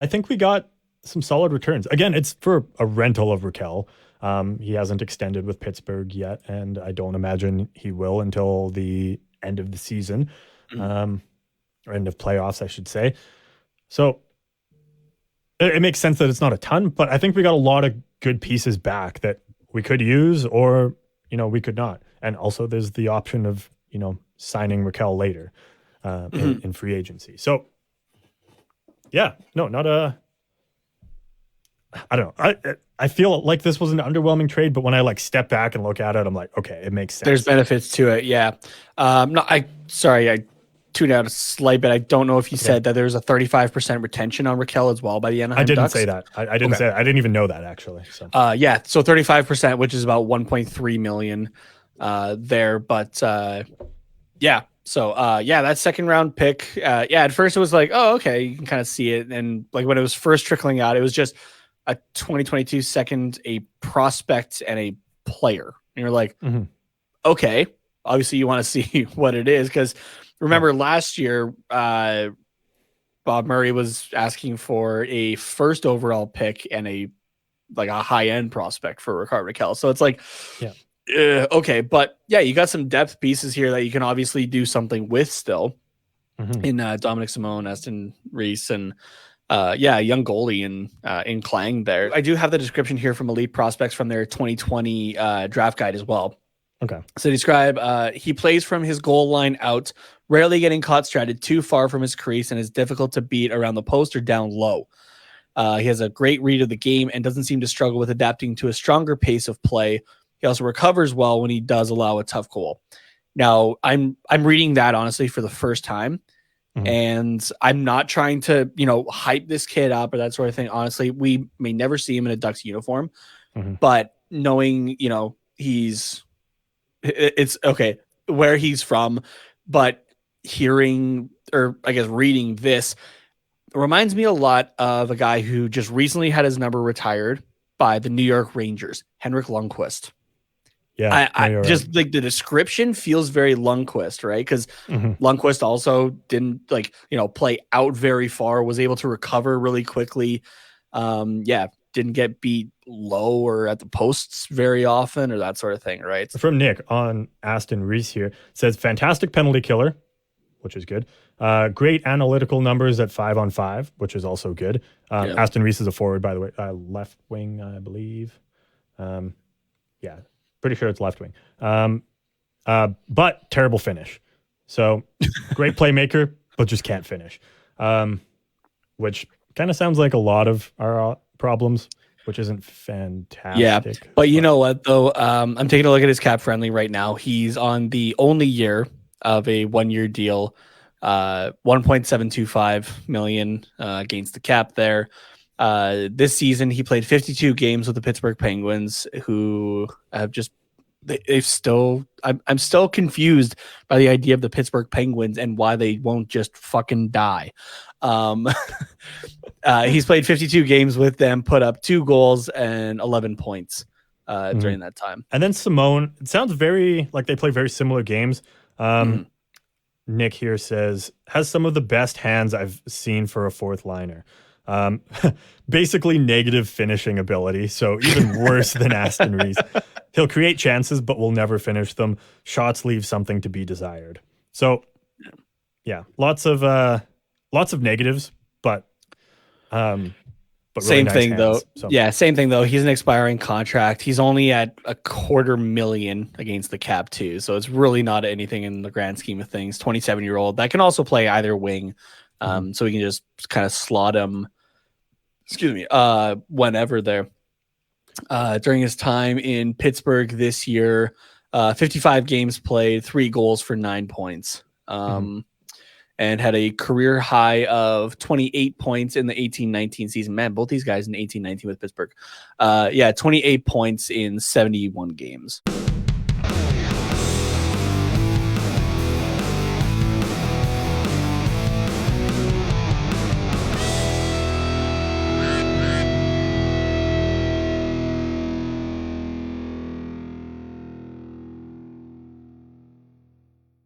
I think we got some solid returns. Again, it's for a rental of Rakell. He hasn't extended with Pittsburgh yet, and I don't imagine he will until the end of the season, or end of playoffs, I should say. So it makes sense that it's not a ton, but I think we got a lot of good pieces back that we could use, or we could not. And also, there's the option of signing Rakell later in free agency. So yeah, no, not a. I don't know. I feel like this was an underwhelming trade, but when I step back and look at it, I'm like, okay, it makes sense. There's benefits to it, yeah. No, I tuned out a slight bit. I don't know if you said that there's a 35% retention on Rakell as well by the Anaheim I didn't Ducks. say that. I didn't say that. I didn't even know that actually. So yeah, so 35%, which is about 1.3 million there, but yeah. So that second round pick, at first it was like, oh, okay, you can kind of see it, and when it was first trickling out, it was just a 2022 second, a prospect, and a player. And you're like, okay, obviously you want to see what it is, because remember last year, Bob Murray was asking for a first overall pick and a high end prospect for Rickard Rakell. So it's like, okay, but yeah, you got some depth pieces here that you can obviously do something with still in Dominic Simone, Aston Reese, and young goalie in Klang there. I do have the description here from Elite Prospects from their 2020 draft guide as well. Okay. So describe, he plays from his goal line out, rarely getting caught stranded too far from his crease, and is difficult to beat around the post or down low. He has a great read of the game and doesn't seem to struggle with adapting to a stronger pace of play. He also recovers well when he does allow a tough goal. Now, I'm reading that honestly for the first time. And I'm not trying to, hype this kid up or that sort of thing. Honestly, we may never see him in a Ducks uniform, but knowing, it's okay where he's from, but hearing, or I guess reading this reminds me a lot of a guy who just recently had his number retired by the New York Rangers, Henrik Lundqvist. Yeah, I just the description feels very Lundqvist, right? Because Lundqvist also didn't play out very far, was able to recover really quickly. Didn't get beat low or at the posts very often or that sort of thing, right? From Nick on Aston Reese here, says fantastic penalty killer, which is good. Great analytical numbers at 5-on-5, which is also good. Aston Reese is a forward, by the way, left wing, I believe. Pretty sure it's left wing. But terrible finish. So great playmaker, but just can't finish. Which kind of sounds like a lot of our problems, which isn't fantastic. Yeah, but you know what, though? I'm taking a look at his cap friendly right now. He's on the only year of a 1-year deal, 1.725 million against the cap there. This season, he played 52 games with the Pittsburgh Penguins, who have just they've still. I'm still confused by the idea of the Pittsburgh Penguins and why they won't just fucking die. He's played 52 games with them, put up 2 goals and 11 points during that time. And then Simone, it sounds very like they play very similar games. Nick here says, has some of the best hands I've seen for a fourth liner. Basically negative finishing ability, so even worse than Aston Reese. He'll create chances, but will never finish them. Shots leave something to be desired. So, yeah, lots of negatives, but really same nice thing hands, though. so. Yeah, same thing though. He's an expiring contract. He's only at $250,000 against the cap too, so it's really not anything in the grand scheme of things. 27-year-old that can also play either wing, so we can just kind of slot him. Whenever there. During his time in Pittsburgh this year, 55 games played, 3 goals for 9 points. And had a career high of 28 points in the 18-19 season. Man, both these guys in 18-19 with Pittsburgh. 28 points in 71 games.